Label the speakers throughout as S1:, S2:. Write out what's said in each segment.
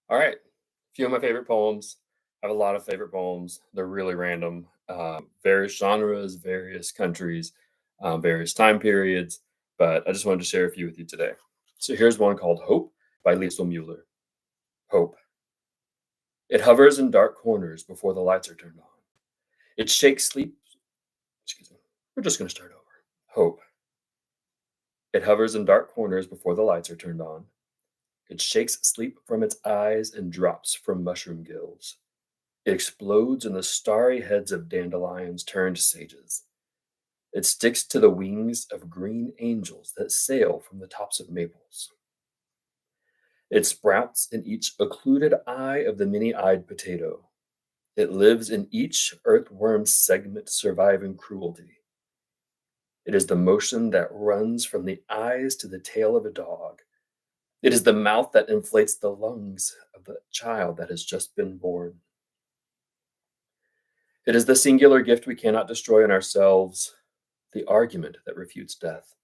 S1: All right. A few of my favorite poems. I have a lot of favorite poems. They're really random. Various genres, various countries, various time periods. But I just wanted to share a few with you today. So here's one called Hope by Liesel Mueller. Hope. It hovers in dark corners before the lights are turned on. It shakes sleep. Excuse me. We're just going to start over. Hope. It hovers in dark corners before the lights are turned on. It shakes sleep from its eyes and drops from mushroom gills. It explodes in the starry heads of dandelions turned sages. It sticks to the wings of green angels that sail from the tops of maples. It sprouts in each occluded eye of the many-eyed potato. It lives in each earthworm's segment surviving cruelty. It is the motion that runs from the eyes to the tail of a dog. It is the mouth that inflates the lungs of the child that has just been born. It is the singular gift we cannot destroy in ourselves, the argument that refutes death,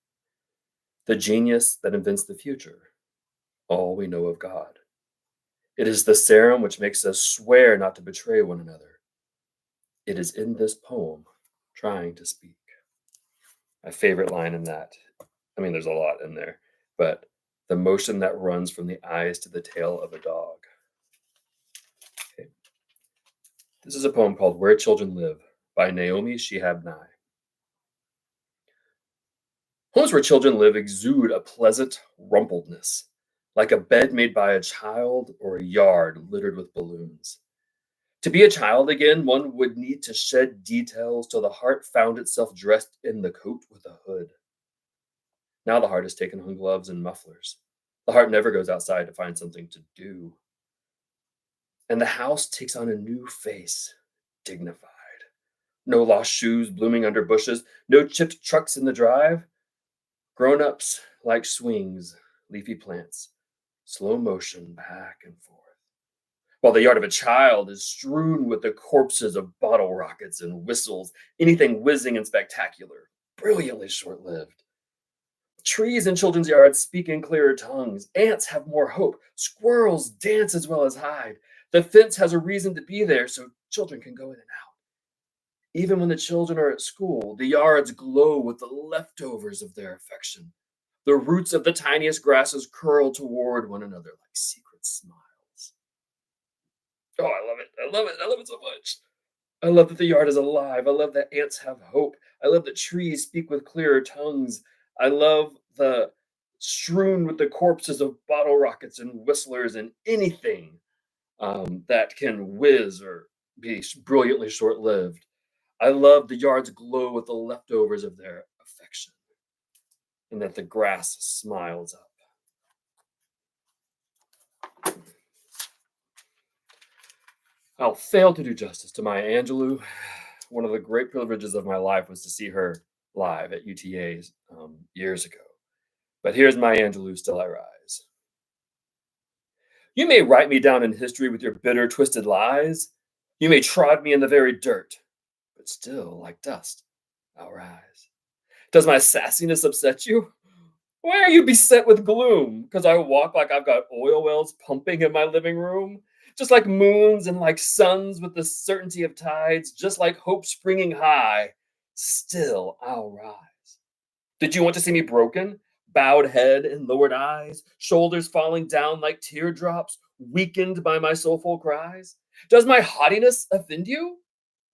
S1: the genius that invents the future, all we know of God. It is the serum which makes us swear not to betray one another. It is in this poem trying to speak. My favorite line in that, there's a lot in there, but the motion that runs from the eyes to the tail of a dog. Okay. This is a poem called Where Children Live by Naomi Shihab. Homes where children live exude a pleasant rumpledness, like a bed made by a child or a yard littered with balloons. To be a child again, one would need to shed details till the heart found itself dressed in the coat with a hood. Now the heart has taken on gloves and mufflers. The heart never goes outside to find something to do. And the house takes on a new face, dignified. No lost shoes blooming under bushes, no chipped trucks in the drive. Grown-ups like swings, leafy plants, slow motion back and forth. While the yard of a child is strewn with the corpses of bottle rockets and whistles, anything whizzing and spectacular, brilliantly short-lived. Trees in children's yards speak in clearer tongues. Ants have more hope. Squirrels dance as well as hide. The fence has a reason to be there so children can go in and out. Even when the children are at school, the yards glow with the leftovers of their affection. The roots of the tiniest grasses curl toward one another like secret smiles. Oh, I love it. I love it. I love it so much. I love that the yard is alive. I love that ants have hope. I love that trees speak with clearer tongues. I love the strewn with the corpses of bottle rockets and whistlers and anything that can whiz or be brilliantly short lived. I love the yards glow with the leftovers of their affection and that the grass smiles up. I'll fail to do justice to my Angelou. One of the great privileges of my life was to see her live at UTA's years ago. But here's my Angelou, Still I Rise. You may write me down in history with your bitter, twisted lies. You may trod me in the very dirt, but still, like dust, I'll rise. Does my sassiness upset you? Why are you beset with gloom? Because I walk like I've got oil wells pumping in my living room? Just like moons and like suns with the certainty of tides, just like hope springing high, still I'll rise. Did you want to see me broken? Bowed head and lowered eyes, shoulders falling down like teardrops, weakened by my soulful cries? Does my haughtiness offend you?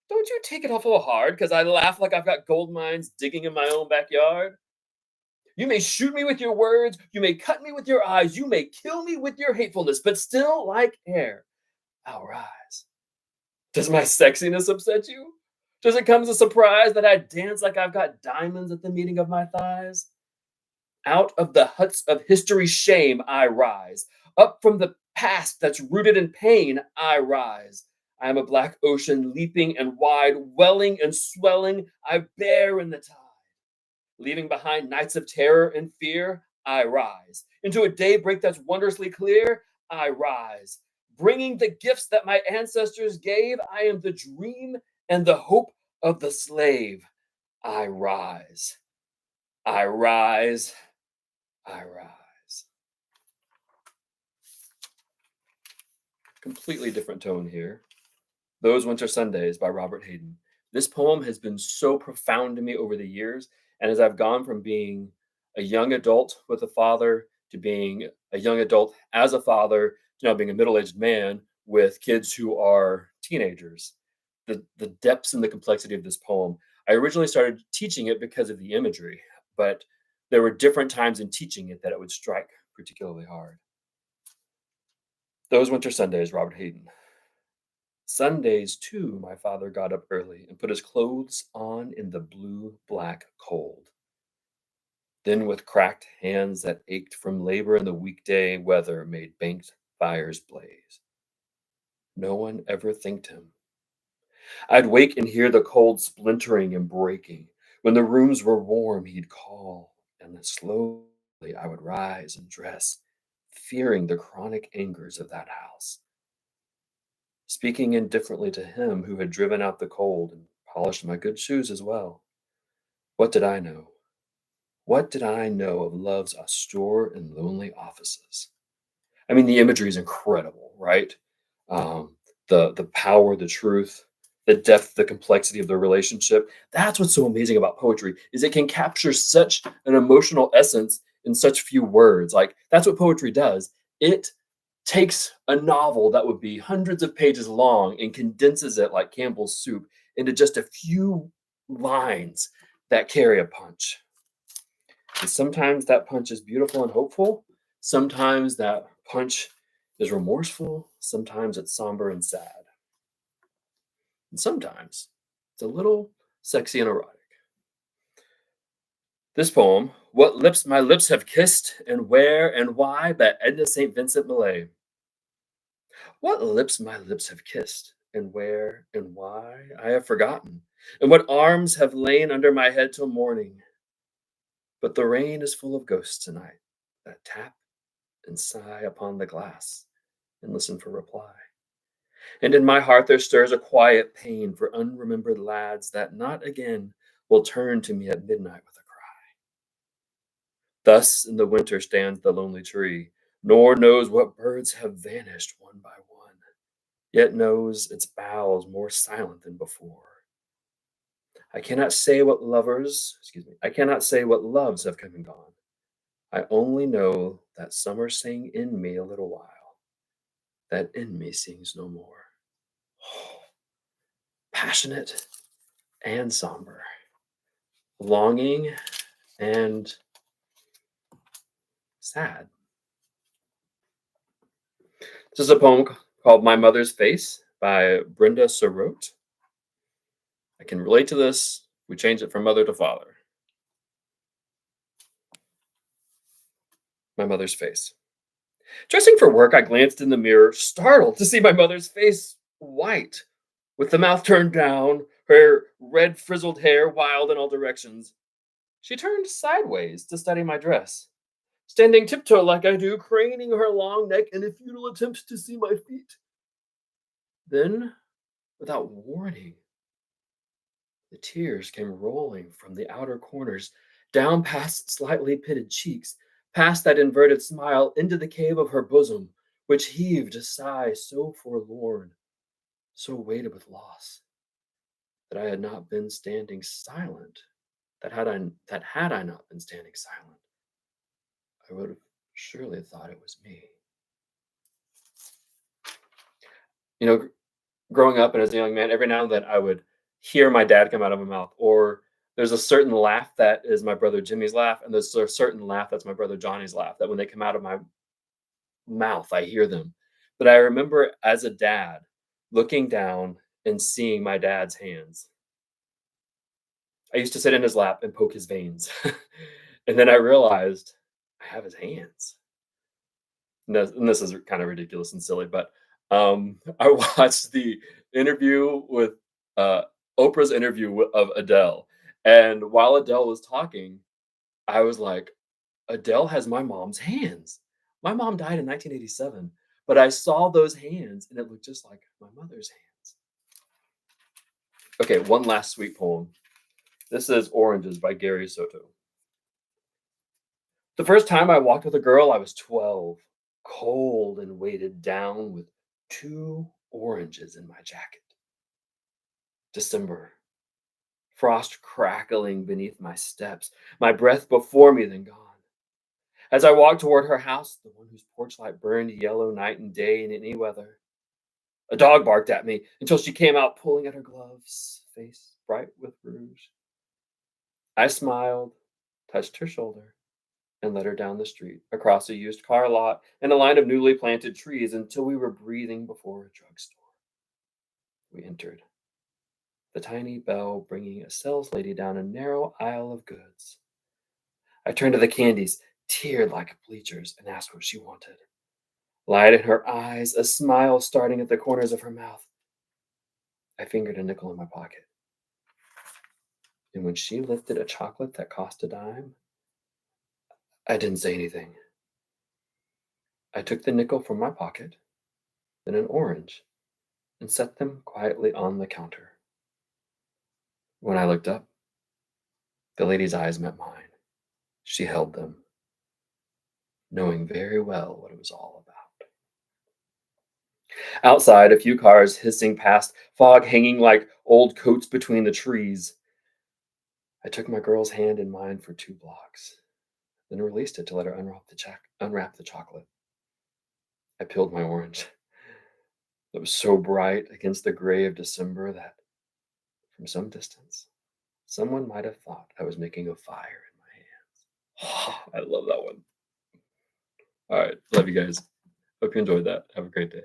S1: Don't you take it awful hard because I laugh like I've got gold mines digging in my own backyard? You may shoot me with your words, you may cut me with your eyes, you may kill me with your hatefulness, but still, like air, I'll rise. Does my sexiness upset you? Does it come as a surprise that I dance like I've got diamonds at the meeting of my thighs? Out of the huts of history's shame, I rise. Up from the past that's rooted in pain, I rise. I am a black ocean leaping and wide, welling and swelling, I bear in the tide. Leaving behind nights of terror and fear, I rise. Into a daybreak that's wondrously clear, I rise. Bringing the gifts that my ancestors gave, I am the dream and the hope of the slave. I rise. I rise. I rise. Completely different tone here. Those Winter Sundays by Robert Hayden. This poem has been so profound to me over the years. And as I've gone from being a young adult with a father to being a young adult as a father to now being a middle aged man with kids who are teenagers, the depths and the complexity of this poem. I originally started teaching it because of the imagery, but there were different times in teaching it that it would strike particularly hard. Those Winter Sundays, Robert Hayden. Sundays, too, my father got up early and put his clothes on in the blue black cold. Then, with cracked hands that ached from labor in the weekday weather, made banked fires blaze. No one ever thanked him. I'd wake and hear the cold splintering and breaking. When the rooms were warm, he'd call, and then slowly I would rise and dress, fearing the chronic angers of that house. Speaking indifferently to him who had driven out the cold and polished my good shoes as well. What did I know? What did I know of love's austere and lonely offices? I mean, the imagery is incredible, right? Um, the power, the truth, the depth, the complexity of the relationship. That's what's so amazing about poetry is it can capture such an emotional essence in such few words. Like that's what poetry does. It takes a novel that would be hundreds of pages long and condenses it like Campbell's soup into just a few lines that carry a punch. And sometimes that punch is beautiful and hopeful. Sometimes that punch is remorseful. Sometimes it's somber and sad. And sometimes it's a little sexy and erotic. This poem, What Lips My Lips Have Kissed and Where and Why by Edna St. Vincent Millay. What lips my lips have kissed, and where and why I have forgotten, and what arms have lain under my head till morning. But the rain is full of ghosts tonight that tap and sigh upon the glass and listen for reply. And in my heart there stirs a quiet pain for unremembered lads that not again will turn to me at midnight with a cry. Thus in the winter stands the lonely tree, nor knows what birds have vanished one by one, yet knows its boughs more silent than before. I cannot say what loves have come and gone. I only know that summer sang in me a little while, that in me sings no more. Passionate and somber, longing and sad. This is a poem called My Mother's Face by Brenda Serotte. I can relate to this. We change it from mother to father. My mother's face. Dressing for work, I glanced in the mirror, startled to see my mother's face white, with the mouth turned down, her red frizzled hair wild in all directions. She turned sideways to study my dress, standing tiptoe like I do, craning her long neck in a futile attempt to see my feet. Then, without warning, the tears came rolling from the outer corners, down past slightly pitted cheeks, past that inverted smile, into the cave of her bosom, which heaved a sigh so forlorn, so weighted with loss, that I had not been standing silent, that had I not been standing silent, I would have surely thought it was me. You know, growing up and as a young man, every now and then I would hear my dad come out of my mouth, or there's a certain laugh that is my brother Jimmy's laugh, and there's a certain laugh that's my brother Johnny's laugh, that when they come out of my mouth, I hear them. But I remember as a dad looking down and seeing my dad's hands. I used to sit in his lap and poke his veins. And then I realized I have his hands. And this is kind of ridiculous and silly, but I watched the interview with uh, Oprah's of Adele. And while Adele was talking, I was like, Adele has my mom's hands. My mom died in 1987, but I saw those hands and it looked just like my mother's hands. Okay, one last sweet poem. This is Oranges by Gary Soto. The first time I walked with a girl, I was 12, cold and weighted down with 2 oranges in my jacket. December, frost crackling beneath my steps, my breath before me then gone. As I walked toward her house, the one whose porch light burned yellow night and day in any weather, a dog barked at me until she came out pulling at her gloves, face bright with rouge. I smiled, touched her shoulder, and led her down the street, across a used car lot and a line of newly planted trees until we were breathing before a drugstore. We entered, the tiny bell bringing a sales lady down a narrow aisle of goods. I turned to the candies, teared like bleachers, and asked what she wanted. Light in her eyes, a smile starting at the corners of her mouth. I fingered a nickel in my pocket. And when she lifted a chocolate that cost a dime, I didn't say anything. I took the nickel from my pocket, then an orange, and set them quietly on the counter. When I looked up, the lady's eyes met mine. She held them, knowing very well what it was all about. Outside, a few cars hissing past, fog hanging like old coats between the trees. I took my girl's hand in mine for 2 blocks, then released it to let her unwrap the chocolate. I peeled my orange. It was so bright against the gray of December that, from some distance, someone might have thought I was making a fire in my hands. I love that one. All right. Love you guys. Hope you enjoyed that. Have a great day.